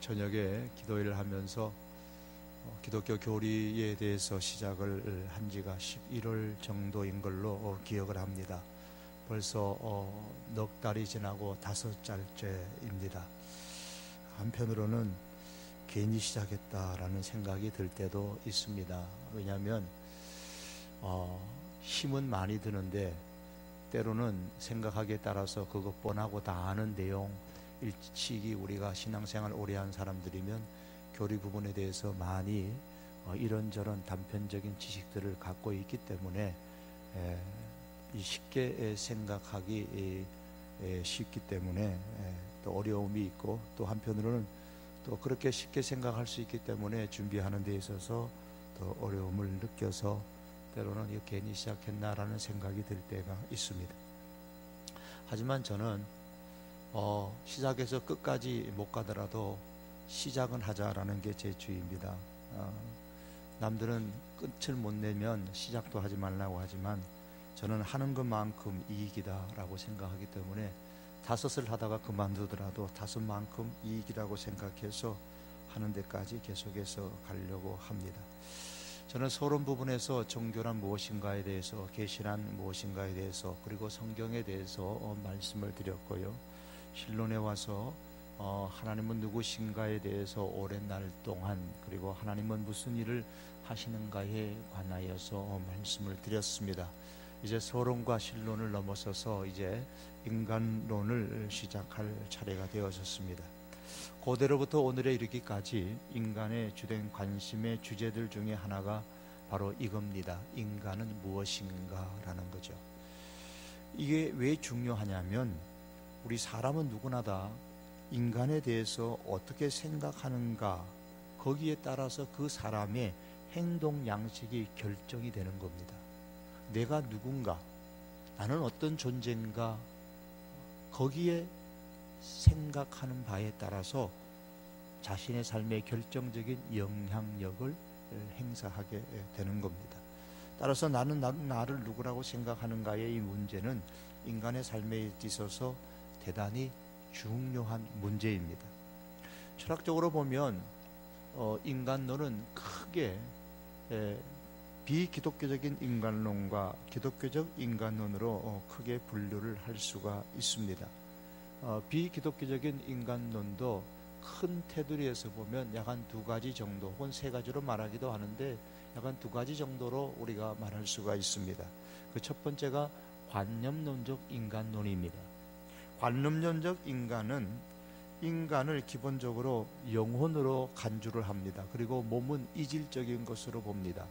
저녁에 기도회를 하면서 기독교 교리에 대해서 시작을 한 지가 11월 정도인 걸로 기억을 합니다. 벌써 넉 달이 지나고 5달째입니다. 한편으로는 괜히 시작했다라는 생각이 들 때도 있습니다. 왜냐하면 힘은 많이 드는데 때로는 생각하기에 따라서 그거 뻔하고 다 아는 내용 일찍이 우리가 신앙생활 오래 한 사람들이면 교리 부분에 대해서 많이 이런저런 단편적인 지식들을 갖고 있기 때문에 쉽게 생각하기 쉽기 때문에 또 어려움이 있고, 또 한편으로는 또 그렇게 쉽게 생각할 수 있기 때문에 준비하는 데 있어서 더 어려움을 느껴서 때로는 이거 괜히 시작했나라는 생각이 들 때가 있습니다. 하지만 저는 시작해서 끝까지 못 가더라도 시작은 하자라는 게 제 주의입니다. 남들은 끝을 못 내면 시작도 하지 말라고 하지만 저는 하는 것만큼 이익이다라고 생각하기 때문에 5을 하다가 그만두더라도 5만큼 이익이라고 생각해서 하는 데까지 계속해서 가려고 합니다. 저는 서론 부분에서 종교란 무엇인가에 대해서, 계시란 무엇인가에 대해서, 그리고 성경에 대해서 말씀을 드렸고요. 신론에 와서 하나님은 누구신가에 대해서 오랜 날 동안, 그리고 하나님은 무슨 일을 하시는가에 관하여서 말씀을 드렸습니다. 이제 서론과 신론을 넘어서서 이제 인간론을 시작할 차례가 되어졌습니다. 고대로부터 오늘에 이르기까지 인간의 주된 관심의 주제들 중에 하나가 바로 이겁니다. 인간은 무엇인가라는 거죠. 이게 왜 중요하냐면 우리 사람은 누구나 다 인간에 대해서 어떻게 생각하는가, 거기에 따라서 그 사람의 행동 양식이 결정이 되는 겁니다. 내가 누군가, 나는 어떤 존재인가, 거기에 생각하는 바에 따라서 자신의 삶에 결정적인 영향력을 행사하게 되는 겁니다. 따라서 나는 나를 누구라고 생각하는가의 이 문제는 인간의 삶에 있어서 대단히 중요한 문제입니다. 철학적으로 보면 인간론은 크게 비기독교적인 인간론과 기독교적 인간론으로 크게 분류를 할 수가 있습니다. 비기독교적인 인간론도 큰 테두리에서 보면 약 한 2가지 정도 혹은 3가지로 말하기도 하는데 약 한 2가지 정도로 우리가 말할 수가 있습니다. 그 첫 번째가 관념론적 인간론입니다. 관념론적 인간은 인간을 기본적으로 영혼으로 간주를 합니다. 그리고 몸은 이질적인 것으로 봅니다.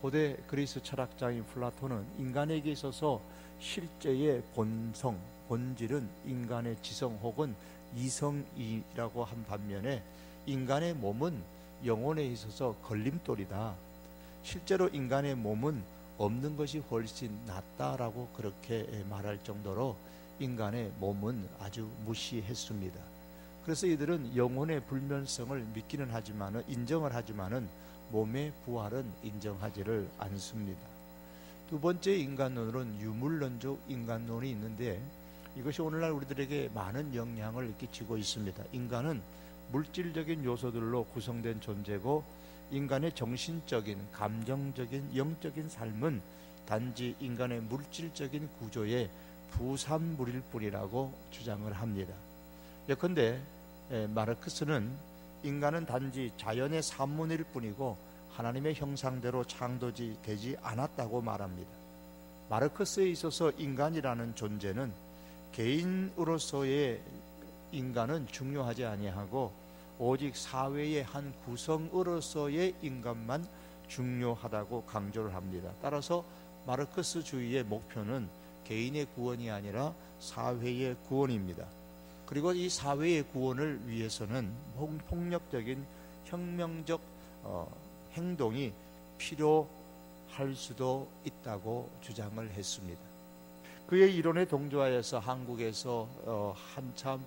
고대 그리스 철학자인 플라톤은 인간에게 있어서 실제의 본성, 본질은 인간의 지성 혹은 이성이라고 한 반면에 인간의 몸은 영혼에 있어서 걸림돌이다. 실제로 인간의 몸은 없는 것이 훨씬 낫다라고 그렇게 말할 정도로 인간의 몸은 아주 무시했습니다. 그래서 이들은 영혼의 불면성을 믿기는 하지만은, 인정을 하지만은 몸의 부활은 인정하지를 않습니다. 두 번째 인간론은 유물론적 인간론이 있는데 이것이 오늘날 우리들에게 많은 영향을 끼치고 있습니다. 인간은 물질적인 요소들로 구성된 존재고 인간의 정신적인, 감정적인, 영적인 삶은 단지 인간의 물질적인 구조의 부산물일 뿐이라고 주장을 합니다. 예컨대 마르크스는 인간은 단지 자연의 산물일 뿐이고 하나님의 형상대로 창조되지 않았다고 말합니다. 마르크스에 있어서 인간이라는 존재는 개인으로서의 인간은 중요하지 아니하고 오직 사회의 한 구성으로서의 인간만 중요하다고 강조를 합니다. 따라서 마르크스주의의 목표는 개인의 구원이 아니라 사회의 구원입니다. 그리고 이 사회의 구원을 위해서는 폭력적인 혁명적 행동이 필요할 수도 있다고 주장을 했습니다. 그의 이론에 동조하여서 한국에서 한참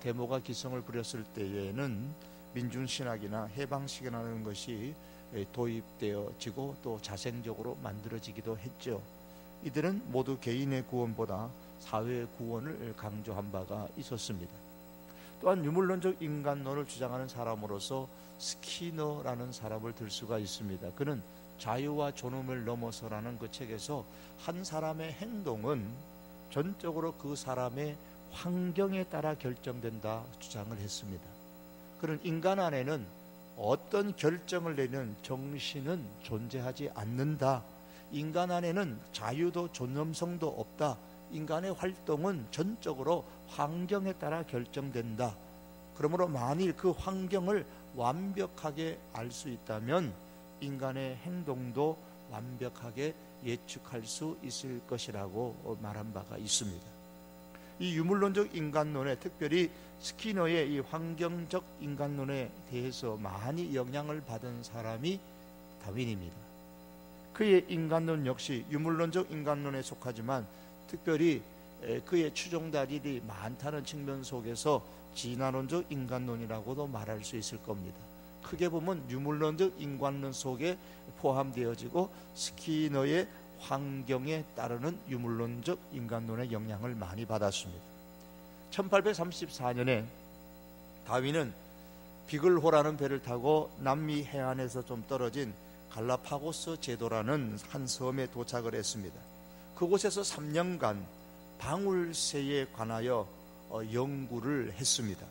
데모가 기승을 부렸을 때에는 민중신학이나 해방신학이라는 것이 도입되어지고 또 자생적으로 만들어지기도 했죠. 이들은 모두 개인의 구원보다 사회의 구원을 강조한 바가 있었습니다. 또한 유물론적 인간론을 주장하는 사람으로서 스키너라는 사람을 들 수가 있습니다. 그는 자유와 존엄을 넘어서라는 그 책에서 한 사람의 행동은 전적으로 그 사람의 환경에 따라 결정된다 주장을 했습니다. 그는 인간 안에는 어떤 결정을 내는 정신은 존재하지 않는다. 인간 안에는 자유도 존엄성도 없다. 인간의 활동은 전적으로 환경에 따라 결정된다. 그러므로 만일 그 환경을 완벽하게 알 수 있다면 인간의 행동도 완벽하게 예측할 수 있을 것이라고 말한 바가 있습니다. 이 유물론적 인간론에, 특별히 스키너의 이 환경적 인간론에 대해서 많이 영향을 받은 사람이 다윈입니다. 그의 인간론 역시 유물론적 인간론에 속하지만 특별히 그의 추종자들이 많다는 측면 속에서 진화론적 인간론이라고도 말할 수 있을 겁니다. 크게 보면 유물론적 인간론 속에 포함되어지고 스키너의 환경에 따르는 유물론적 인간론의 영향을 많이 받았습니다. 1834년에 다윈은 비글호라는 배를 타고 남미 해안에서 좀 떨어진 갈라파고스 제도라는 한 섬에 도착을 했습니다. 그곳에서 3년간 방울새에 관하여 연구를 했습니다.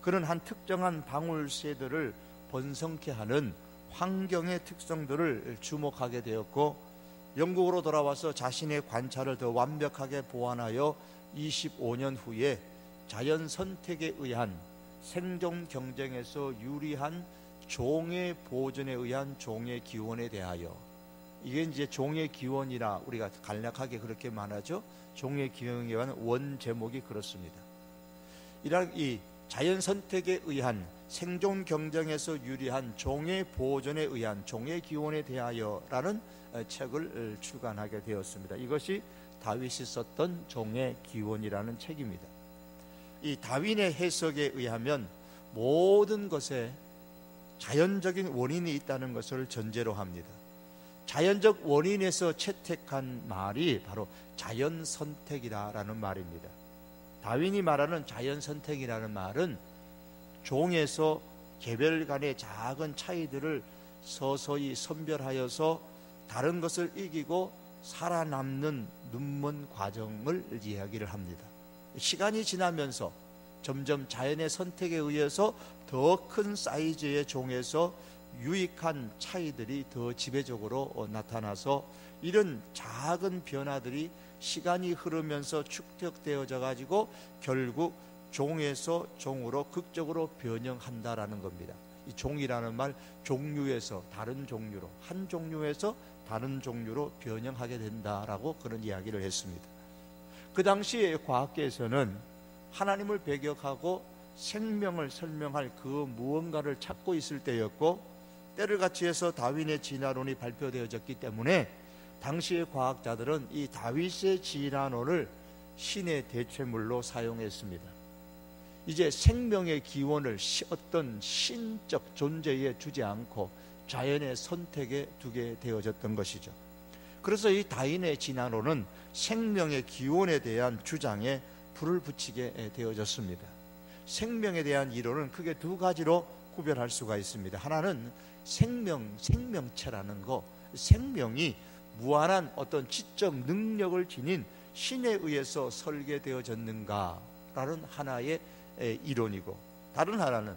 그는 한 특정한 방울새들을 번성케 하는 환경의 특성들을 주목하게 되었고, 영국으로 돌아와서 자신의 관찰을 더 완벽하게 보완하여 25년 후에 자연 선택에 의한 생존 경쟁에서 유리한 종의 보존에 의한 종의 기원에 대하여, 이게 이제 종의 기원이라 우리가 간략하게 그렇게 말하죠. 종의 기원에 의한 원 제목이 그렇습니다. 이런 이 자연 선택에 의한 생존 경쟁에서 유리한 종의 보존에 의한 종의 기원에 대하여라는 책을 출간하게 되었습니다. 이것이 다윗이 썼던 종의 기원이라는 책입니다. 이 다윈의 해석에 의하면 모든 것에 자연적인 원인이 있다는 것을 전제로 합니다. 자연적 원인에서 채택한 말이 바로 자연 선택이라는 말입니다. 다윈이 말하는 자연 선택이라는 말은 종에서 개별 간의 작은 차이들을 서서히 선별하여서 다른 것을 이기고 살아남는 눈먼 과정을 이야기를 합니다. 시간이 지나면서 점점 자연의 선택에 의해서 더 큰 사이즈의 종에서 유익한 차이들이 더 지배적으로 나타나서 이런 작은 변화들이 시간이 흐르면서 축적되어져 가지고 결국 종에서 종으로 극적으로 변형한다라는 겁니다. 이 종이라는 말, 종류에서 다른 종류로, 한 종류에서 다른 종류로 변형하게 된다라고 그런 이야기를 했습니다. 그 당시에 과학계에서는 하나님을 배격하고 생명을 설명할 그 무언가를 찾고 있을 때였고, 때를 같이해서 다윈의 진화론이 발표되어졌기 때문에 당시의 과학자들은 이 다윗의 진화론을 신의 대체물로 사용했습니다. 이제 생명의 기원을 어떤 신적 존재에 두지 않고 자연의 선택에 두게 되어졌던 것이죠. 그래서 이 다윈의 진화론은 생명의 기원에 대한 주장에 불을 붙이게 되어졌습니다. 생명에 대한 이론은 크게 두 가지로 구별할 수가 있습니다. 하나는 생명체라는 거, 생명이 무한한 어떤 지적 능력을 지닌 신에 의해서 설계되어졌는가라는 하나의 이론이고, 다른 하나는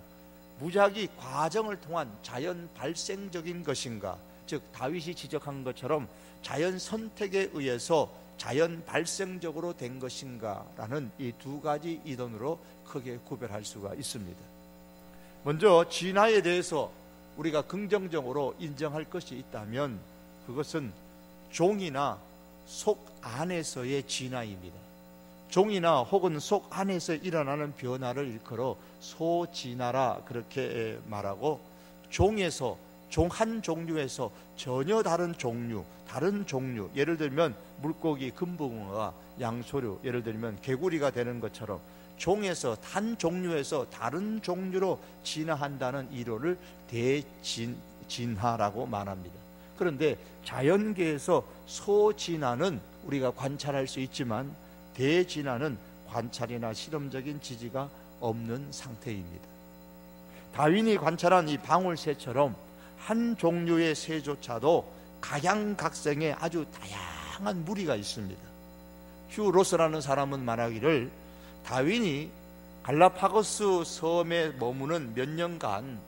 무작위 과정을 통한 자연 발생적인 것인가, 즉 다윗이 지적한 것처럼 자연 선택에 의해서 자연 발생적으로 된 것인가라는 이 두 가지 이론으로 크게 구별할 수가 있습니다. 먼저 진화에 대해서 우리가 긍정적으로 인정할 것이 있다면 그것은 종이나 속 안에서의 진화입니다. 종이나 혹은 속 안에서 일어나는 변화를 일컬어 소진화라 그렇게 말하고, 종에서 종 한 종류에서 전혀 다른 종류, 예를 들면 물고기, 금붕어와 양서류, 예를 들면 개구리가 되는 것처럼 종에서 한 종류에서 다른 종류로 진화한다는 이론을 대진화라고 말합니다. 그런데 자연계에서 소진화는 우리가 관찰할 수 있지만 대진화는 관찰이나 실험적인 지지가 없는 상태입니다. 다윈이 관찰한 이 방울새처럼 한 종류의 새조차도 각양각색의 아주 다양한 무리가 있습니다. 휴 로스라는 사람은 말하기를 다윈이 갈라파고스 섬에 머무는 몇 년간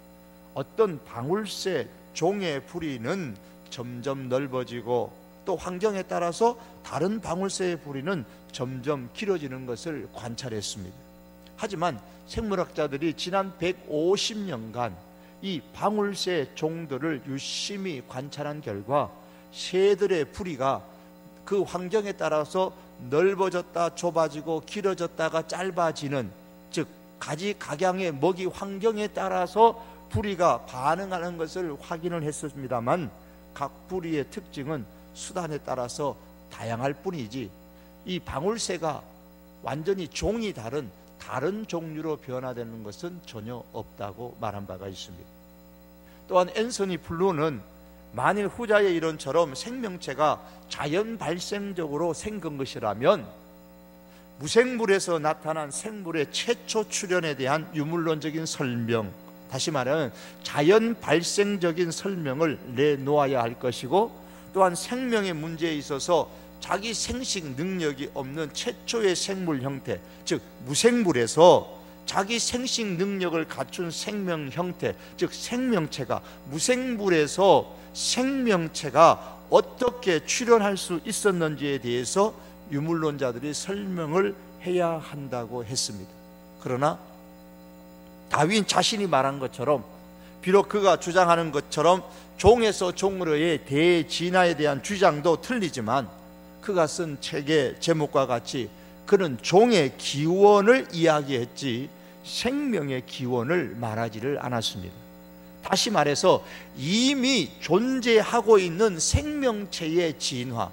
어떤 방울새 종의 부리는 점점 넓어지고 또 환경에 따라서 다른 방울새의 부리는 점점 길어지는 것을 관찰했습니다. 하지만 생물학자들이 지난 150년간 이 방울새 종들을 유심히 관찰한 결과 새들의 부리가 그 환경에 따라서 넓어졌다 좁아지고 길어졌다가 짧아지는, 즉 가지각양의 먹이 환경에 따라서 부리가 반응하는 것을 확인을 했습니다만 각 부리의 특징은 수단에 따라서 다양할 뿐이지 이 방울새가 완전히 종이 다른 종류로 변화되는 것은 전혀 없다고 말한 바가 있습니다. 또한 앤서니 플루는 만일 후자의 이론처럼 생명체가 자연 발생적으로 생긴 것이라면 무생물에서 나타난 생물의 최초 출현에 대한 유물론적인 설명, 다시 말하면 자연 발생적인 설명을 내놓아야 할 것이고, 또한 생명의 문제에 있어서 자기 생식 능력이 없는 최초의 생물 형태, 즉 무생물에서 자기 생식 능력을 갖춘 생명 형태, 즉 생명체가 무생물에서 생명체가 어떻게 출현할 수 있었는지에 대해서 유물론자들이 설명을 해야 한다고 했습니다. 그러나 다윈 자신이 말한 것처럼, 비록 그가 주장하는 것처럼 종에서 종으로의 대진화에 대한 주장도 틀리지만 그가 쓴 책의 제목과 같이 그는 종의 기원을 이야기했지 생명의 기원을 말하지를 않았습니다. 다시 말해서 이미 존재하고 있는 생명체의 진화,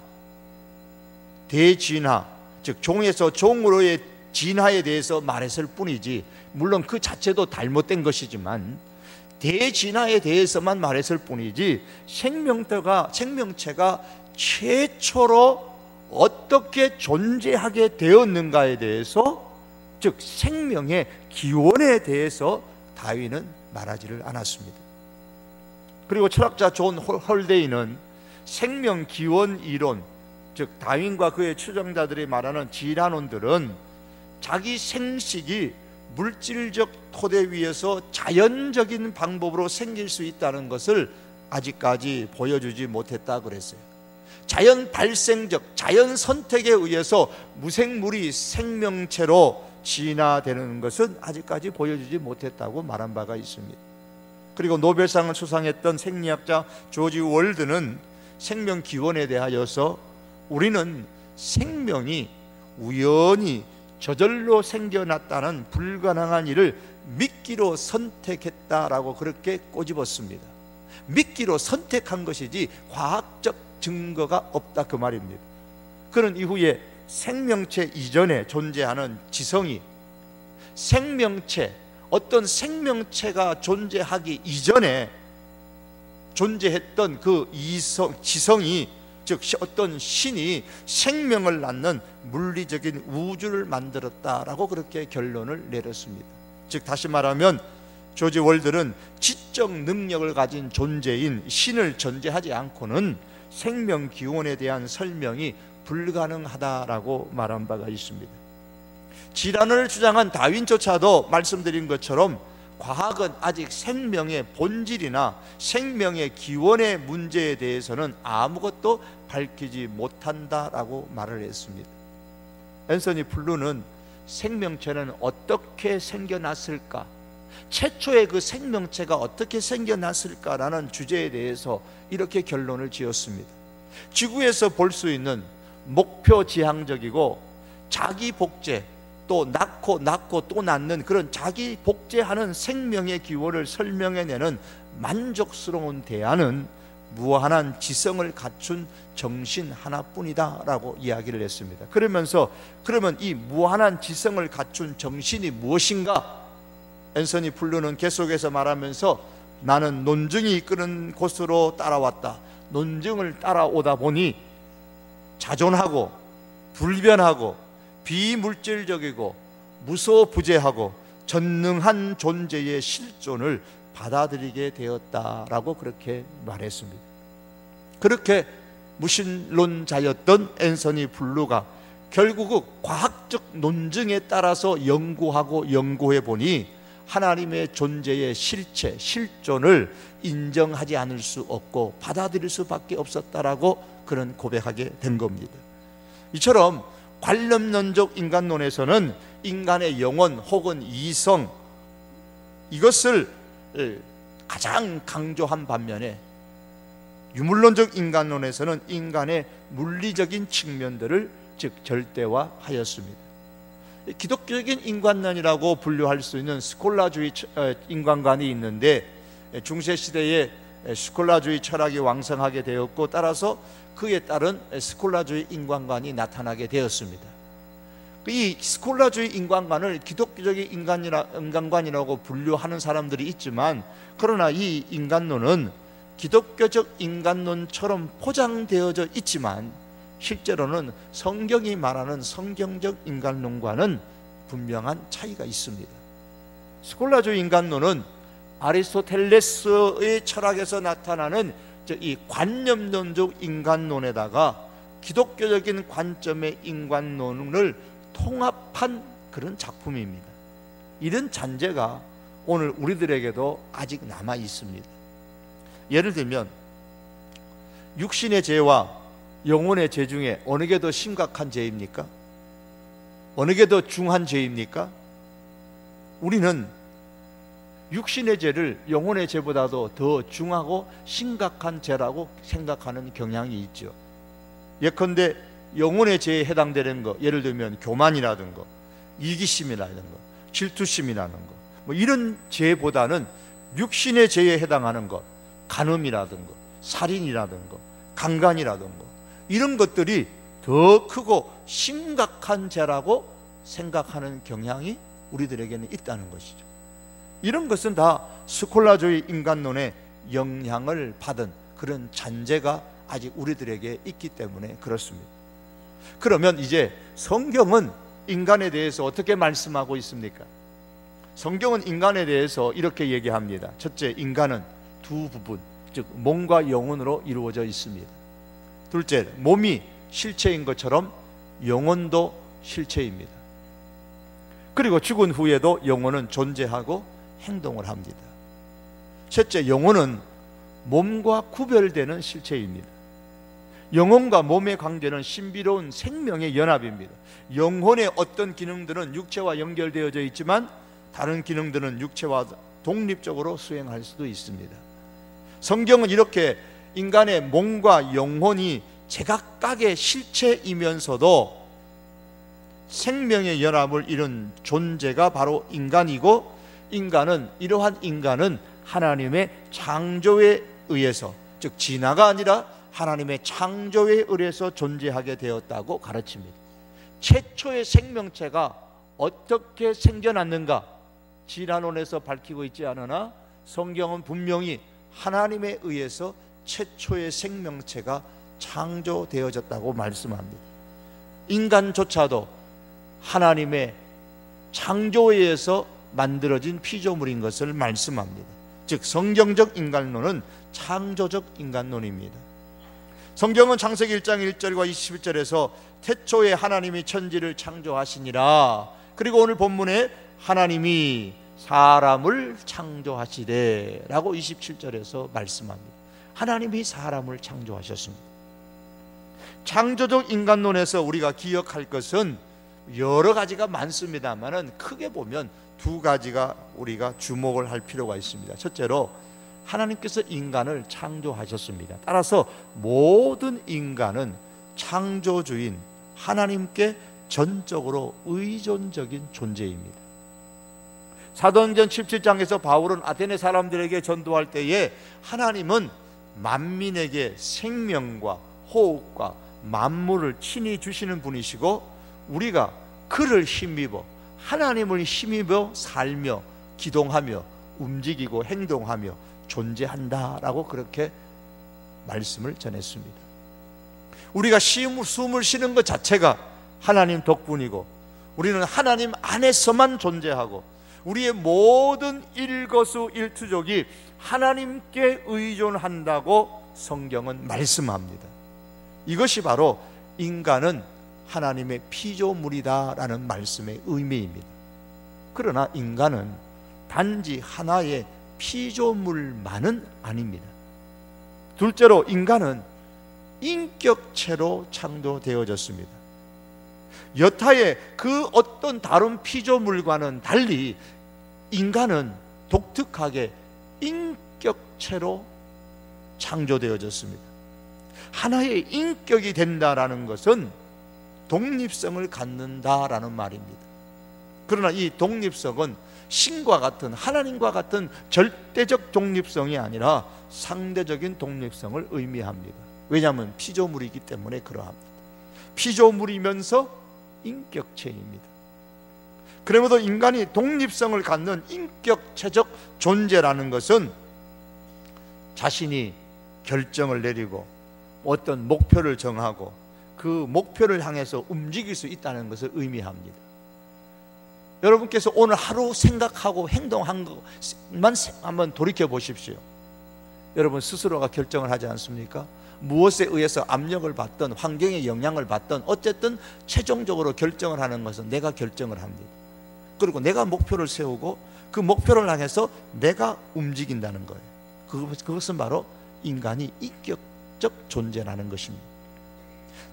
대진화, 즉 종에서 종으로의 진화에 대해서 말했을 뿐이지, 물론 그 자체도 잘못된 것이지만 대진화에 대해서만 말했을 뿐이지 생명체가 최초로 어떻게 존재하게 되었는가에 대해서, 즉 생명의 기원에 대해서 다윈은 말하지를 않았습니다. 그리고 철학자 존 홀데이는 생명 기원 이론, 즉 다윈과 그의 추종자들이 말하는 진화론들은 자기 생식이 물질적 토대 위에서 자연적인 방법으로 생길 수 있다는 것을 아직까지 보여주지 못했다 그랬어요. 자연 발생적, 자연 선택에 의해서 무생물이 생명체로 진화되는 것은 아직까지 보여주지 못했다고 말한 바가 있습니다. 그리고 노벨상을 수상했던 생리학자 조지 월드는 생명 기원에 대하여서 우리는 생명이 우연히 저절로 생겨났다는 불가능한 일을 믿기로 선택했다라고 그렇게 꼬집었습니다. 믿기로 선택한 것이지 과학적 증거가 없다 그 말입니다. 그는 이후에 생명체 이전에 존재하는 지성이 어떤 생명체가 존재하기 이전에 존재했던 그 지성이, 즉 어떤 신이 생명을 낳는 물리적인 우주를 만들었다라고 그렇게 결론을 내렸습니다. 즉 다시 말하면 조지 월드는 지적 능력을 가진 존재인 신을 전제하지 않고는 생명 기원에 대한 설명이 불가능하다라고 말한 바가 있습니다. 질환을 주장한 다윈조차도 말씀드린 것처럼 과학은 아직 생명의 본질이나 생명의 기원의 문제에 대해서는 아무것도 밝히지 못한다라고 말을 했습니다. 앤서니 플루는 생명체는 어떻게 생겨났을까, 최초의 그 생명체가 어떻게 생겨났을까라는 주제에 대해서 이렇게 결론을 지었습니다. 지구에서 볼 수 있는 목표 지향적이고 자기 복제, 또 낳고 또 낳는 그런 자기 복제하는 생명의 기원을 설명해내는 만족스러운 대안은 무한한 지성을 갖춘 정신 하나뿐이다 라고 이야기를 했습니다. 그러면 이 무한한 지성을 갖춘 정신이 무엇인가? 앤서니 플루는 계속해서 말하면서 나는 논증이 이끄는 곳으로 따라왔다. 논증을 따라오다 보니 자존하고 불변하고 비물질적이고 무소부재하고 전능한 존재의 실존을 받아들이게 되었다라고 그렇게 말했습니다. 그렇게 무신론자였던 앤서니 블루가 결국 과학적 논증에 따라서 연구하고 연구해 보니 하나님의 존재의 실체, 실존을 인정하지 않을 수 없고 받아들일 수밖에 없었다라고 그런 고백하게 된 겁니다. 이처럼 관념론적 인간론에서는 인간의 영혼 혹은 이성, 이것을 가장 강조한 반면에 유물론적 인간론에서는 인간의 물리적인 측면들을 즉 절대화하였습니다. 기독교적인 인간론이라고 분류할 수 있는 스콜라주의 인간관이 있는데, 중세시대에 스콜라주의 철학이 왕성하게 되었고 따라서 그에 따른 스콜라주의 인간관이 나타나게 되었습니다. 이 스콜라주의 인간관을 기독교적인 인간관이라고 분류하는 사람들이 있지만, 그러나 이 인간론은 기독교적 인간론처럼 포장되어져 있지만 실제로는 성경이 말하는 성경적 인간론과는 분명한 차이가 있습니다. 스콜라주의 인간론은 아리스토텔레스의 철학에서 나타나는 이 관념론적 인간론에다가 기독교적인 관점의 인간론을 통합한 그런 작품입니다. 이런 잔재가 오늘 우리들에게도 아직 남아 있습니다. 예를 들면 육신의 죄와 영혼의 죄 중에 어느 게 더 심각한 죄입니까? 어느 게 더 중한 죄입니까? 우리는 육신의 죄를 영혼의 죄보다도 더 중하고 심각한 죄라고 생각하는 경향이 있죠. 예컨대 영혼의 죄에 해당되는 것, 예를 들면 교만이라든 거, 이기심이라든 거, 질투심이라는 거, 뭐 이런 죄보다는 육신의 죄에 해당하는 것, 간음이라든 거, 살인이라든 거, 강간이라든 거, 이런 것들이 더 크고 심각한 죄라고 생각하는 경향이 우리들에게는 있다는 것이죠. 이런 것은 다 스콜라주의 인간론의 영향을 받은 그런 잔재가 아직 우리들에게 있기 때문에 그렇습니다. 그러면 이제 성경은 인간에 대해서 어떻게 말씀하고 있습니까? 성경은 인간에 대해서 이렇게 얘기합니다. 첫째, 인간은 두 부분, 즉 몸과 영혼으로 이루어져 있습니다. 둘째, 몸이 실체인 것처럼 영혼도 실체입니다. 그리고 죽은 후에도 영혼은 존재하고 행동을 합니다. 셋째, 영혼은 몸과 구별되는 실체입니다. 영혼과 몸의 관계는 신비로운 생명의 연합입니다. 영혼의 어떤 기능들은 육체와 연결되어져 있지만 다른 기능들은 육체와 독립적으로 수행할 수도 있습니다. 성경은 이렇게 인간의 몸과 영혼이 제각각의 실체이면서도 생명의 연합을 이룬 존재가 바로 인간이고, 이러한 인간은 하나님의 창조에 의해서, 즉 진화가 아니라 하나님의 창조에 의해서 존재하게 되었다고 가르칩니다. 최초의 생명체가 어떻게 생겨났는가 진화론에서 밝히고 있지 않으나 성경은 분명히 하나님에 의해서 최초의 생명체가 창조되어졌다고 말씀합니다. 인간조차도 하나님의 창조에 의해서 만들어진 피조물인 것을 말씀합니다. 즉 성경적 인간론은 창조적 인간론입니다. 성경은 창세기 1장 1절과 21절에서 태초에 하나님이 천지를 창조하시니라, 그리고 오늘 본문에 하나님이 사람을 창조하시되 라고 27절에서 말씀합니다. 하나님이 사람을 창조하셨습니다. 창조적 인간론에서 우리가 기억할 것은 여러 가지가 많습니다만 크게 보면 두 가지가 우리가 주목을 할 필요가 있습니다. 첫째로 하나님께서 인간을 창조하셨습니다. 따라서 모든 인간은 창조주인 하나님께 전적으로 의존적인 존재입니다. 사도행전 17장에서 바울은 아테네 사람들에게 전도할 때에 하나님은 만민에게 생명과 호흡과 만물을 친히 주시는 분이시고, 우리가 그를 힘입어 하나님을 힘입어 살며 기동하며 움직이고 행동하며 존재한다라고 그렇게 말씀을 전했습니다. 우리가 숨을 쉬는 것 자체가 하나님 덕분이고, 우리는 하나님 안에서만 존재하고 우리의 모든 일거수일투족이 하나님께 의존한다고 성경은 말씀합니다. 이것이 바로 인간은 하나님의 피조물이다라는 말씀의 의미입니다. 그러나 인간은 단지 하나의 피조물만은 아닙니다. 둘째로 인간은 인격체로 창조되어졌습니다. 여타의 그 어떤 다른 피조물과는 달리 인간은 독특하게 인격체로 창조되어졌습니다. 하나의 인격이 된다라는 것은 독립성을 갖는다라는 말입니다. 그러나 이 독립성은 신과 같은, 하나님과 같은 절대적 독립성이 아니라 상대적인 독립성을 의미합니다. 왜냐하면 피조물이기 때문에 그러합니다. 피조물이면서 인격체입니다. 그러므로 인간이 독립성을 갖는 인격체적 존재라는 것은 자신이 결정을 내리고 어떤 목표를 정하고 그 목표를 향해서 움직일 수 있다는 것을 의미합니다. 여러분께서 오늘 하루 생각하고 행동한 것만 한번 돌이켜 보십시오. 여러분 스스로가 결정을 하지 않습니까? 무엇에 의해서 압력을 받든 환경의 영향을 받든 어쨌든 최종적으로 결정을 하는 것은 내가 결정을 합니다. 그리고 내가 목표를 세우고 그 목표를 향해서 내가 움직인다는 거예요. 그것은 바로 인간이 인격적 존재라는 것입니다.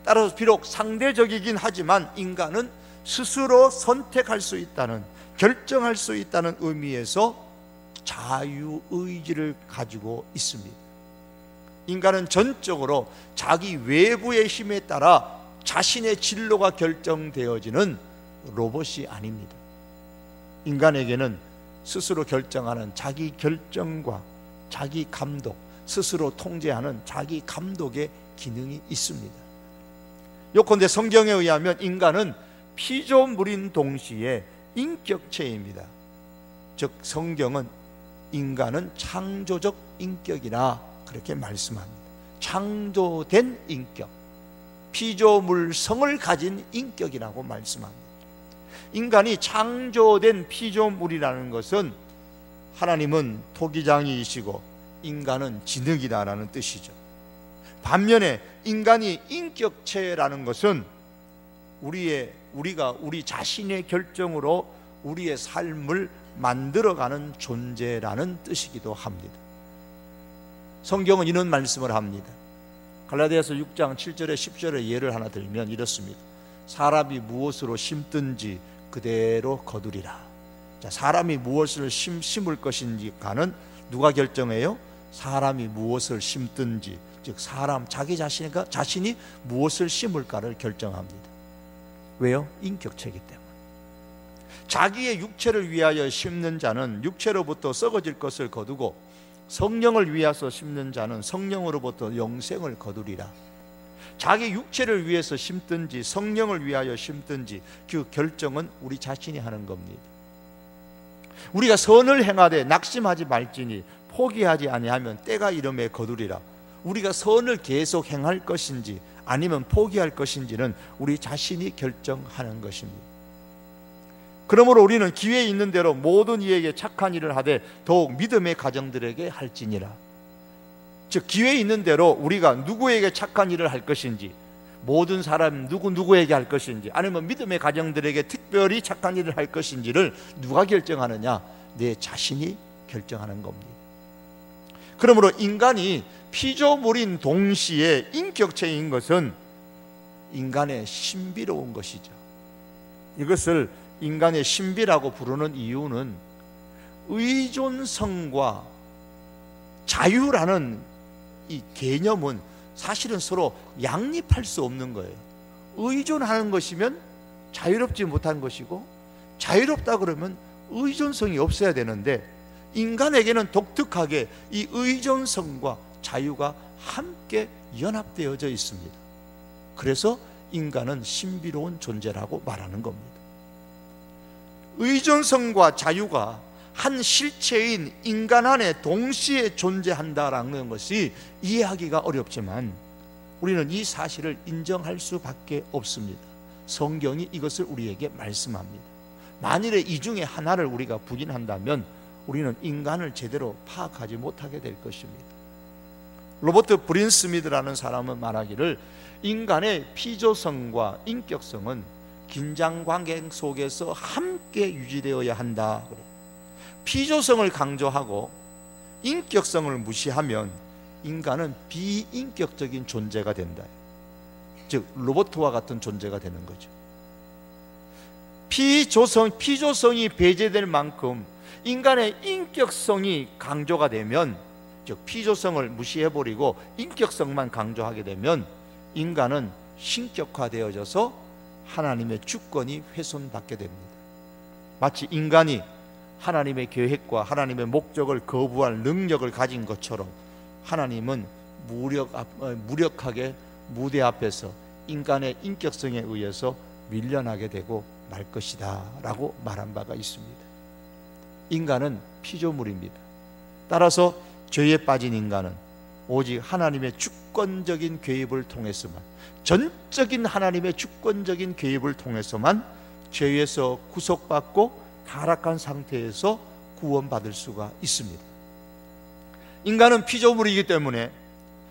따라서 비록 상대적이긴 하지만 인간은 스스로 선택할 수 있다는, 결정할 수 있다는 의미에서 자유의지를 가지고 있습니다. 인간은 전적으로 자기 외부의 힘에 따라 자신의 진로가 결정되어지는 로봇이 아닙니다. 인간에게는 스스로 결정하는 자기 결정과 자기 감독, 스스로 통제하는 자기 감독의 기능이 있습니다. 요컨대 성경에 의하면 인간은 피조물인 동시에 인격체입니다. 즉 성경은 인간은 창조적 인격이라 그렇게 말씀합니다. 창조된 인격, 피조물성을 가진 인격이라고 말씀합니다. 인간이 창조된 피조물이라는 것은 하나님은 토기장이시고 인간은 진흙이다라는 뜻이죠. 반면에 인간이 인격체라는 것은 우리가 우리 자신의 결정으로 우리의 삶을 만들어가는 존재라는 뜻이기도 합니다. 성경은 이런 말씀을 합니다. 갈라디아서 6장 7절에 10절의 예를 하나 들면 이렇습니다. 사람이 무엇으로 심든지 그대로 거두리라. 자, 사람이 무엇을 심을 것인지가는 누가 결정해요? 사람이 무엇을 심든지, 즉 사람 자기 자신이 무엇을 심을까를 결정합니다. 왜요? 인격체이기 때문에. 자기의 육체를 위하여 심는 자는 육체로부터 썩어질 것을 거두고 성령을 위하여 심는 자는 성령으로부터 영생을 거두리라. 자기 육체를 위해서 심든지 성령을 위하여 심든지 그 결정은 우리 자신이 하는 겁니다. 우리가 선을 행하되 낙심하지 말지니 포기하지 아니하면 때가 이름에 거두리라. 우리가 선을 계속 행할 것인지 아니면 포기할 것인지는 우리 자신이 결정하는 것입니다. 그러므로 우리는 기회에 있는 대로 모든 이에게 착한 일을 하되 더욱 믿음의 가정들에게 할지니라. 즉 기회에 있는 대로 우리가 누구에게 착한 일을 할 것인지, 모든 사람 누구에게 할 것인지, 아니면 믿음의 가정들에게 특별히 착한 일을 할 것인지를 누가 결정하느냐? 내 자신이 결정하는 겁니다. 그러므로 인간이 피조물인 동시에 인격체인 것은 인간의 신비로운 것이죠. 이것을 인간의 신비라고 부르는 이유는 의존성과 자유라는 이 개념은 사실은 서로 양립할 수 없는 거예요. 의존하는 것이면 자유롭지 못한 것이고, 자유롭다 그러면 의존성이 없어야 되는데 인간에게는 독특하게 이 의존성과 자유가 함께 연합되어져 있습니다. 그래서 인간은 신비로운 존재라고 말하는 겁니다. 의존성과 자유가 한 실체인 인간 안에 동시에 존재한다라는 것이 이해하기가 어렵지만 우리는 이 사실을 인정할 수밖에 없습니다. 성경이 이것을 우리에게 말씀합니다. 만일에 이 중에 하나를 우리가 부인한다면 우리는 인간을 제대로 파악하지 못하게 될 것입니다. 로버트 브린스미드라는 사람은 말하기를 인간의 피조성과 인격성은 긴장관계 속에서 함께 유지되어야 한다. 피조성을 강조하고 인격성을 무시하면 인간은 비인격적인 존재가 된다. 즉 로봇과 같은 존재가 되는 거죠. 피조성이 배제될 만큼 인간의 인격성이 강조가 되면, 즉 피조성을 무시해버리고 인격성만 강조하게 되면 인간은 신격화되어져서 하나님의 주권이 훼손받게 됩니다. 마치 인간이 하나님의 계획과 하나님의 목적을 거부할 능력을 가진 것처럼 하나님은 무력하게 무대 앞에서 인간의 인격성에 의해서 밀려나게 되고 말 것이다 라고 말한 바가 있습니다. 인간은 피조물입니다. 따라서 죄에 빠진 인간은 오직 하나님의 주권적인 개입을 통해서만, 전적인 하나님의 주권적인 개입을 통해서만 죄에서 구속받고 타락한 상태에서 구원받을 수가 있습니다. 인간은 피조물이기 때문에,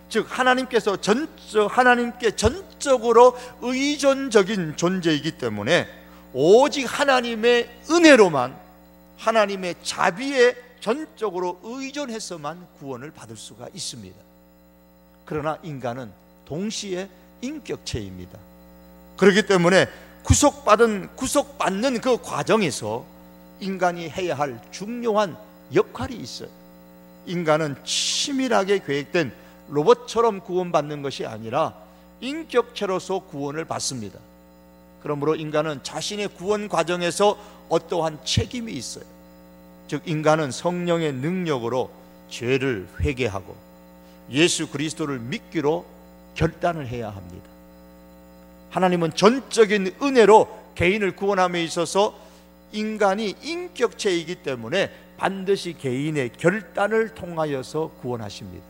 즉 하나님께 전적으로 의존적인 존재이기 때문에 오직 하나님의 은혜로만, 하나님의 자비에 전적으로 의존해서만 구원을 받을 수가 있습니다. 그러나 인간은 동시에 인격체입니다. 그렇기 때문에 구속받는 그 과정에서 인간이 해야 할 중요한 역할이 있어요. 인간은 치밀하게 계획된 로봇처럼 구원받는 것이 아니라 인격체로서 구원을 받습니다. 그러므로 인간은 자신의 구원 과정에서 어떠한 책임이 있어요. 즉 인간은 성령의 능력으로 죄를 회개하고 예수 그리스도를 믿기로 결단을 해야 합니다. 하나님은 전적인 은혜로 개인을 구원함에 있어서 인간이 인격체이기 때문에 반드시 개인의 결단을 통하여서 구원하십니다.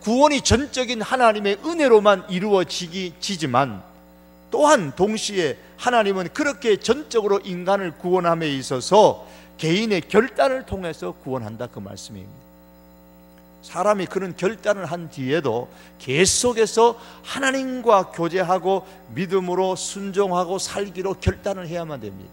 구원이 전적인 하나님의 은혜로만 이루어지지만 또한 동시에 하나님은 그렇게 전적으로 인간을 구원함에 있어서 개인의 결단을 통해서 구원한다, 그 말씀입니다. 사람이 그런 결단을 한 뒤에도 계속해서 하나님과 교제하고 믿음으로 순종하고 살기로 결단을 해야만 됩니다.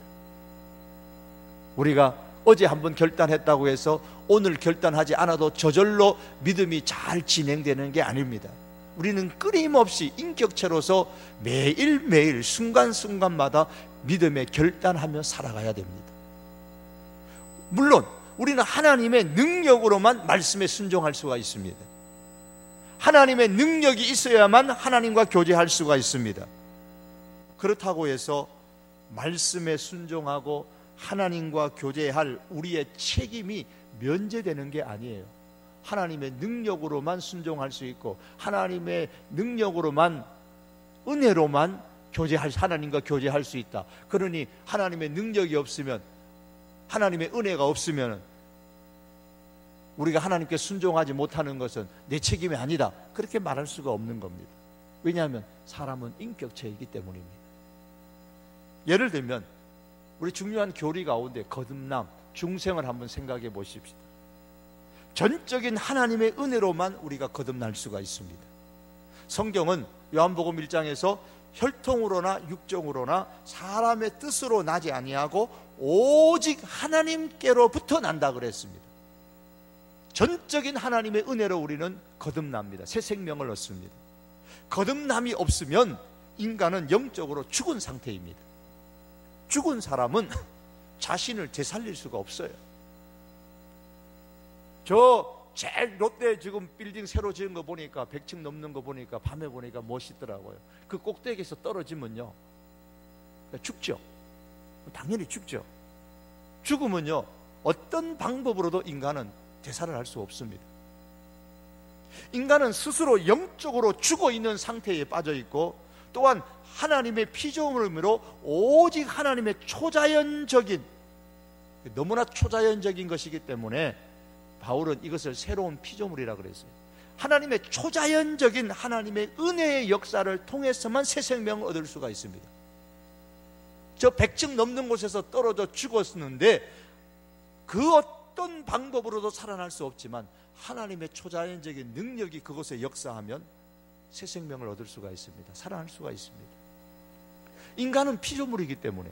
우리가 어제 한번 결단했다고 해서 오늘 결단하지 않아도 저절로 믿음이 잘 진행되는 게 아닙니다. 우리는 끊임없이 인격체로서 매일매일 순간순간마다 믿음의 결단하며 살아가야 됩니다. 물론 우리는 하나님의 능력으로만 말씀에 순종할 수가 있습니다. 하나님의 능력이 있어야만 하나님과 교제할 수가 있습니다. 그렇다고 해서 말씀에 순종하고 하나님과 교제할 우리의 책임이 면제되는 게 아니에요. 하나님의 능력으로만 순종할 수 있고 하나님의 능력으로만, 은혜로만 하나님과 교제할 수 있다. 그러니 하나님의 능력이 없으면, 하나님의 은혜가 없으면 우리가 하나님께 순종하지 못하는 것은 내 책임이 아니다, 그렇게 말할 수가 없는 겁니다. 왜냐하면 사람은 인격체이기 때문입니다. 예를 들면 우리 중요한 교리 가운데 거듭남, 중생을 한번 생각해 보십시다. 전적인 하나님의 은혜로만 우리가 거듭날 수가 있습니다. 성경은 요한복음 1장에서 혈통으로나 육정으로나 사람의 뜻으로 나지 아니하고 오직 하나님께로부터 난다 그랬습니다. 전적인 하나님의 은혜로 우리는 거듭납니다. 새 생명을 얻습니다. 거듭남이 없으면 인간은 영적으로 죽은 상태입니다. 죽은 사람은 자신을 되살릴 수가 없어요. 제일 롯데 지금 빌딩 새로 지은 거 보니까 100층 넘는 거 보니까 밤에 보니까 멋있더라고요. 그 꼭대기에서 떨어지면요 죽죠. 당연히 죽죠. 죽으면요 어떤 방법으로도 인간은 되살을 할 수 없습니다. 인간은 스스로 영적으로 죽어 있는 상태에 빠져 있고 또한 하나님의 피조물로 오직 하나님의 초자연적인, 너무나 초자연적인 것이기 때문에 바울은 이것을 새로운 피조물이라고 그랬어요. 하나님의 초자연적인 하나님의 은혜의 역사를 통해서만 새 생명을 얻을 수가 있습니다. 저 100층 넘는 곳에서 떨어져 죽었는데 그 어떤 방법으로도 살아날 수 없지만 하나님의 초자연적인 능력이 그곳에 역사하면 새 생명을 얻을 수가 있습니다. 살아날 수가 있습니다. 인간은 피조물이기 때문에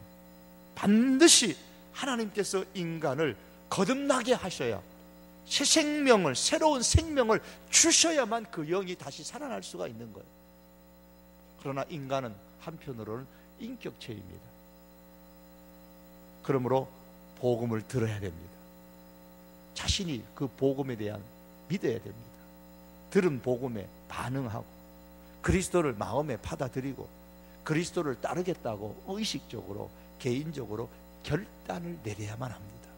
반드시 하나님께서 인간을 거듭나게 하셔야, 새 생명을, 새로운 생명을 주셔야만 그 영이 다시 살아날 수가 있는 거예요. 그러나 인간은 한편으로는 인격체입니다. 그러므로 복음을 들어야 됩니다. 자신이 그 복음에 대한 믿어야 됩니다. 들은 복음에 반응하고 그리스도를 마음에 받아들이고 그리스도를 따르겠다고 의식적으로, 개인적으로 결단을 내려야만 합니다.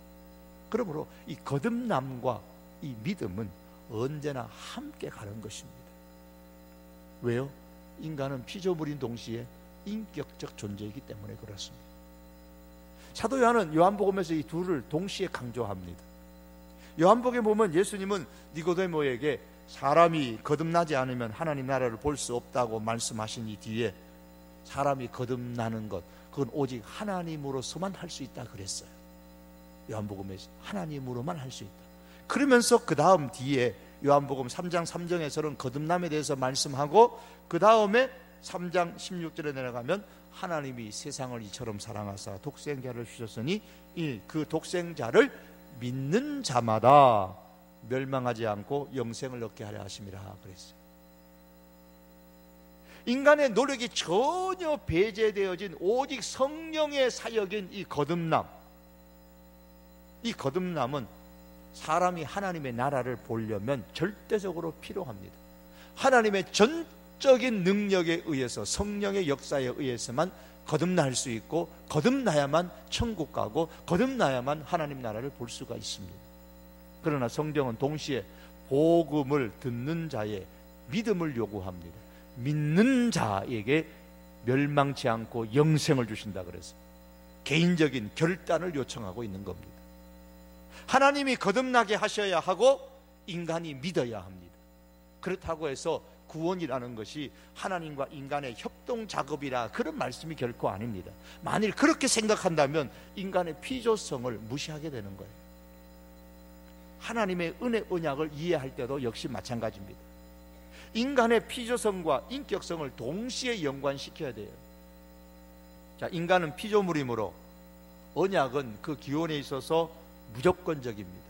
그러므로 이 거듭남과 이 믿음은 언제나 함께 가는 것입니다. 왜요? 인간은 피조물인 동시에 인격적 존재이기 때문에 그렇습니다. 사도 요한은 요한복음에서 이 둘을 동시에 강조합니다. 요한복음에 보면 예수님은 니고데모에게 사람이 거듭나지 않으면 하나님 나라를 볼 수 없다고 말씀하신 이 뒤에 사람이 거듭나는 것, 그건 오직 하나님으로서만 할 수 있다 그랬어요. 요한복음에서 하나님으로만 할 수 있다. 그러면서 그 다음 뒤에 요한복음 3장 3절에서는 거듭남에 대해서 말씀하고 그 다음에 3장 16절에 내려가면 하나님이 세상을 이처럼 사랑하사 독생자를 주셨으니 그 독생자를 믿는 자마다 멸망하지 않고 영생을 얻게 하려 하심이라 그랬어요. 인간의 노력이 전혀 배제되어진 오직 성령의 사역인 이 거듭남, 이 거듭남은 사람이 하나님의 나라를 보려면 절대적으로 필요합니다. 하나님의 전적인 능력에 의해서, 성령의 역사에 의해서만 거듭날 수 있고, 거듭나야만 천국 가고, 거듭나야만 하나님 나라를 볼 수가 있습니다. 그러나 성경은 동시에 복음을 듣는 자의 믿음을 요구합니다. 믿는 자에게 멸망치 않고 영생을 주신다 그래서 개인적인 결단을 요청하고 있는 겁니다. 하나님이 거듭나게 하셔야 하고 인간이 믿어야 합니다. 그렇다고 해서 구원이라는 것이 하나님과 인간의 협동 작업이라 그런 말씀이 결코 아닙니다. 만일 그렇게 생각한다면 인간의 피조성을 무시하게 되는 거예요. 하나님의 은혜 언약을 이해할 때도 역시 마찬가지입니다. 인간의 피조성과 인격성을 동시에 연관시켜야 돼요. 자, 인간은 피조물이므로 언약은 그 기원에 있어서 무조건적입니다.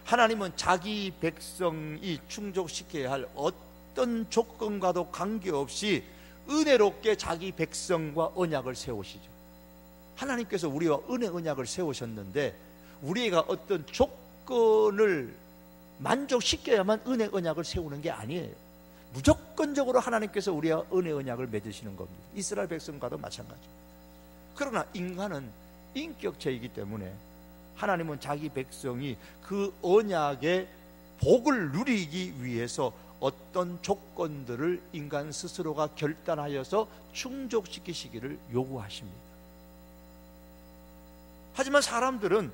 하나님은 자기 백성이 충족시켜야 할 어떤 조건과도 관계없이 은혜롭게 자기 백성과 언약을 세우시죠. 하나님께서 우리와 은혜 언약을 세우셨는데 우리가 어떤 조건을 만족시켜야만 은혜 언약을 세우는 게 아니에요. 무조건적으로 하나님께서 우리와 은혜 언약을 맺으시는 겁니다. 이스라엘 백성과도 마찬가지입니다. 그러나 인간은 인격체이기 때문에 하나님은 자기 백성이 그 언약의 복을 누리기 위해서 어떤 조건들을 인간 스스로가 결단하여서 충족시키시기를 요구하십니다. 하지만 사람들은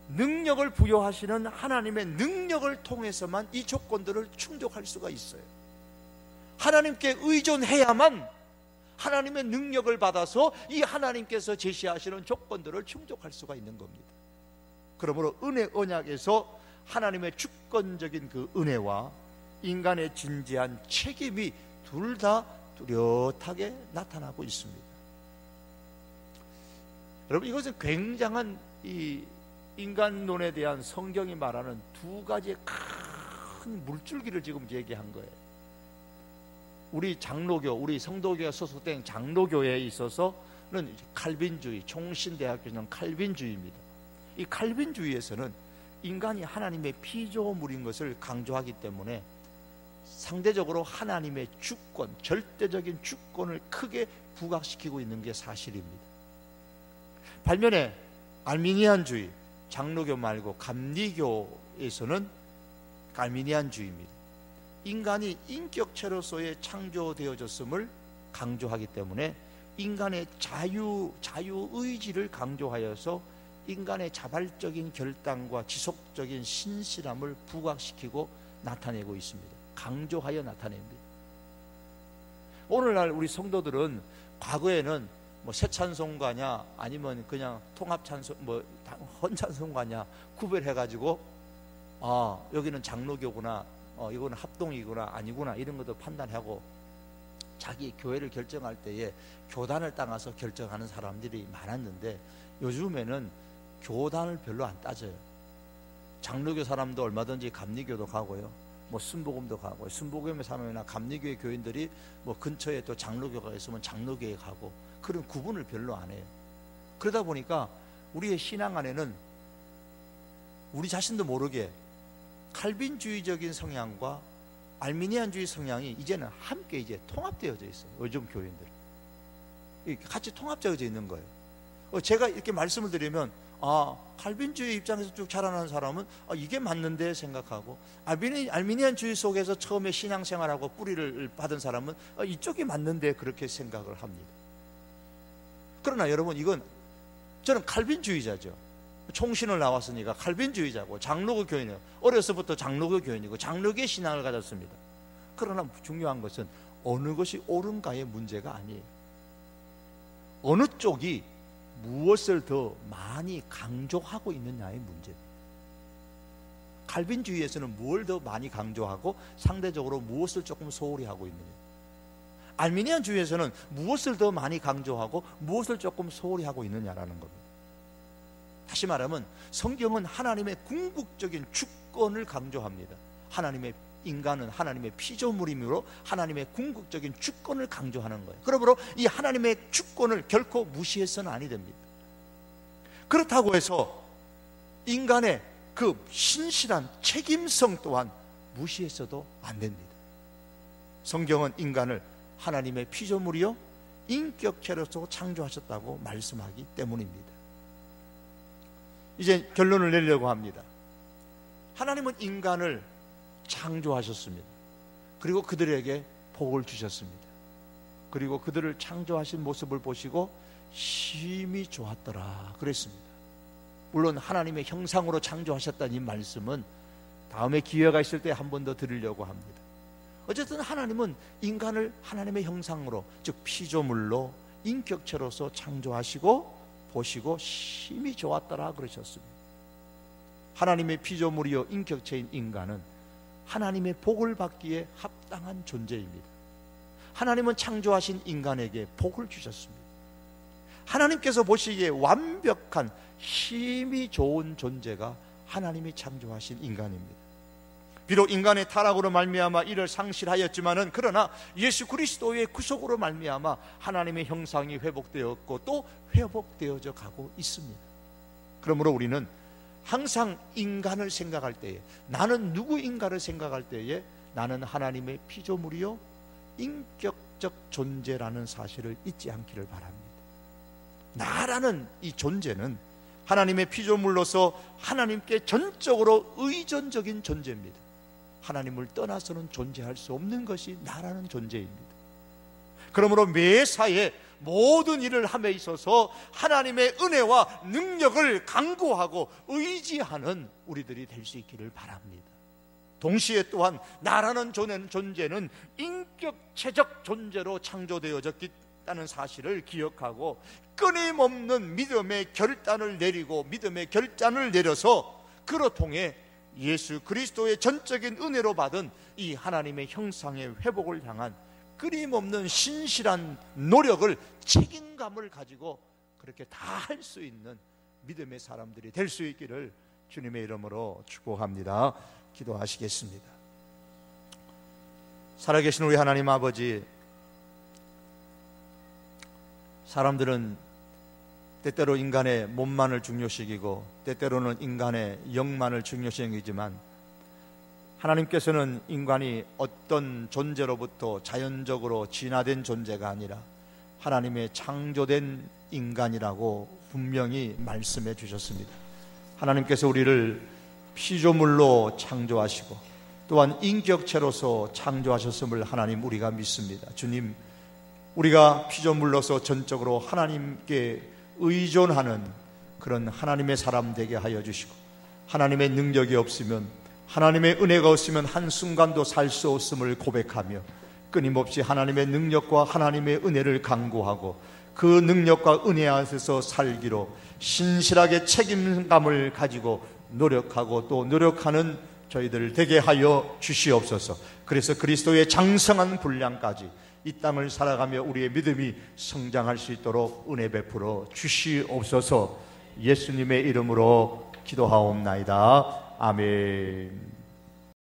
능력을 부여하시는 하나님의 능력을 통해서만 이 조건들을 충족할 수가 있어요. 하나님께 의존해야만 하나님의 능력을 받아서 이 하나님께서 제시하시는 조건들을 충족할 수가 있는 겁니다. 그러므로 은혜 언약에서 하나님의 주권적인 그 은혜와 인간의 진지한 책임이 둘 다 뚜렷하게 나타나고 있습니다. 여러분, 이것은 굉장한 이 인간론에 대한 성경이 말하는 두 가지의 큰 물줄기를 지금 얘기한 거예요. 우리 장로교, 우리 성도교가 소속된 장로교회에 있어서는 칼빈주의, 총신대학교는 칼빈주의입니다. 이 칼빈주의에서는 인간이 하나님의 피조물인 것을 강조하기 때문에 상대적으로 하나님의 주권, 절대적인 주권을 크게 부각시키고 있는 게 사실입니다. 반면에 알미니안주의, 장로교 말고 감리교에서는 알미니안주의입니다. 인간이 인격체로서의 창조되어졌음을 강조하기 때문에 인간의 자유의지를 강조하여서 인간의 자발적인 결단과 지속적인 신실함을 부각시키고 나타내고 있습니다. 강조하여 나타냅니다. 오늘날 우리 성도들은 과거에는 뭐 새 찬송가냐 아니면 그냥 통합 찬송 뭐 헌찬송가냐 구별해가지고 여기는 장로교구나, 이거는 합동이구나 아니구나 이런 것도 판단하고 자기 교회를 결정할 때에 교단을 따라서 결정하는 사람들이 많았는데, 요즘에는 교단을 별로 안 따져요. 장로교 사람도 얼마든지 감리교도 가고요, 뭐 순복음도 가고, 순복음의 사람이나 감리교의 교인들이 뭐 근처에 또 장로교가 있으면 장로교에 가고, 그런 구분을 별로 안 해요. 그러다 보니까 우리의 신앙 안에는 우리 자신도 모르게 칼빈주의적인 성향과 알미니안주의 성향이 이제는 함께 이제 통합되어져 있어요. 요즘 교인들 같이 통합되어져 있는 거예요. 제가 이렇게 말씀을 드리면 칼빈주의 입장에서 쭉 자라난 사람은 이게 맞는데 생각하고, 알미니안주의 속에서 처음에 신앙생활하고 뿌리를 받은 사람은 이쪽이 맞는데 그렇게 생각을 합니다. 그러나 여러분, 이건 저는 칼빈주의자죠. 총신을 나왔으니까 칼빈주의자고, 장로교 교인이에요. 어려서부터 장로교 교인이고 장로교의 신앙을 가졌습니다. 그러나 중요한 것은 어느 것이 옳은가의 문제가 아니에요. 어느 쪽이 무엇을 더 많이 강조하고 있느냐의 문제입니다. 칼빈주의에서는 뭘 더 많이 강조하고 상대적으로 무엇을 조금 소홀히 하고 있느냐. 알미니안주의에서는 무엇을 더 많이 강조하고 무엇을 조금 소홀히 하고 있느냐라는 겁니다. 다시 말하면 성경은 하나님의 궁극적인 주권을 강조합니다. 인간은 하나님의 피조물이므로 하나님의 궁극적인 주권을 강조하는 거예요. 그러므로 이 하나님의 주권을 결코 무시해서는 아니 됩니다. 그렇다고 해서 인간의 그 신실한 책임성 또한 무시해서도 안 됩니다. 성경은 인간을 하나님의 피조물이요 인격체로서 창조하셨다고 말씀하기 때문입니다. 이제 결론을 내려고 합니다. 하나님은 인간을 창조하셨습니다. 그리고 그들에게 복을 주셨습니다. 그리고 그들을 창조하신 모습을 보시고 심히 좋았더라 그랬습니다. 물론 하나님의 형상으로 창조하셨다는 이 말씀은 다음에 기회가 있을 때 한 번 더 드리려고 합니다. 어쨌든 하나님은 인간을 하나님의 형상으로, 즉 피조물로 인격체로서 창조하시고 보시고 심히 좋았더라 그러셨습니다. 하나님의 피조물이요 인격체인 인간은 하나님의 복을 받기에 합당한 존재입니다. 하나님은 창조하신 인간에게 복을 주셨습니다. 하나님께서 보시기에 완벽한 힘이 좋은 존재가 하나님이 창조하신 인간입니다. 비록 인간의 타락으로 말미암아 이를 상실하였지만은, 그러나 예수 그리스도의 구속으로 말미암아 하나님의 형상이 회복되었고 또 회복되어져 가고 있습니다. 그러므로 우리는 항상 인간을 생각할 때에, 나는 누구인가를 생각할 때에 나는 하나님의 피조물이요 인격적 존재라는 사실을 잊지 않기를 바랍니다. 나라는 이 존재는 하나님의 피조물로서 하나님께 전적으로 의존적인 존재입니다. 하나님을 떠나서는 존재할 수 없는 것이 나라는 존재입니다. 그러므로 매사에 모든 일을 함에 있어서 하나님의 은혜와 능력을 간구하고 의지하는 우리들이 될 수 있기를 바랍니다. 동시에 또한 나라는 존재는 인격체적 존재로 창조되어졌다는 사실을 기억하고 끊임없는 믿음의 결단을 내리고 믿음의 결단을 내려서 그로 통해 예수 그리스도의 전적인 은혜로 받은 이 하나님의 형상의 회복을 향한 끊임없는 신실한 노력을, 책임감을 가지고 그렇게 다 할 수 있는 믿음의 사람들이 될 수 있기를 주님의 이름으로 축복합니다. 기도하시겠습니다. 살아계신 우리 하나님 아버지, 사람들은 때때로 인간의 몸만을 중요시기고 때때로는 인간의 영만을 중요시하지만, 하나님께서는 인간이 어떤 존재로부터 자연적으로 진화된 존재가 아니라 하나님의 창조된 인간이라고 분명히 말씀해 주셨습니다. 하나님께서 우리를 피조물로 창조하시고 또한 인격체로서 창조하셨음을 하나님 우리가 믿습니다. 주님, 우리가 피조물로서 전적으로 하나님께 의존하는 그런 하나님의 사람 되게 하여 주시고, 하나님의 능력이 없으면, 하나님의 은혜가 없으면 한순간도 살 수 없음을 고백하며 끊임없이 하나님의 능력과 하나님의 은혜를 강구하고 그 능력과 은혜 안에서 살기로 신실하게 책임감을 가지고 노력하고 또 노력하는 저희들을 되게 하여 주시옵소서. 그래서 그리스도의 장성한 분량까지 이 땅을 살아가며 우리의 믿음이 성장할 수 있도록 은혜 베풀어 주시옵소서. 예수님의 이름으로 기도하옵나이다. 아멘.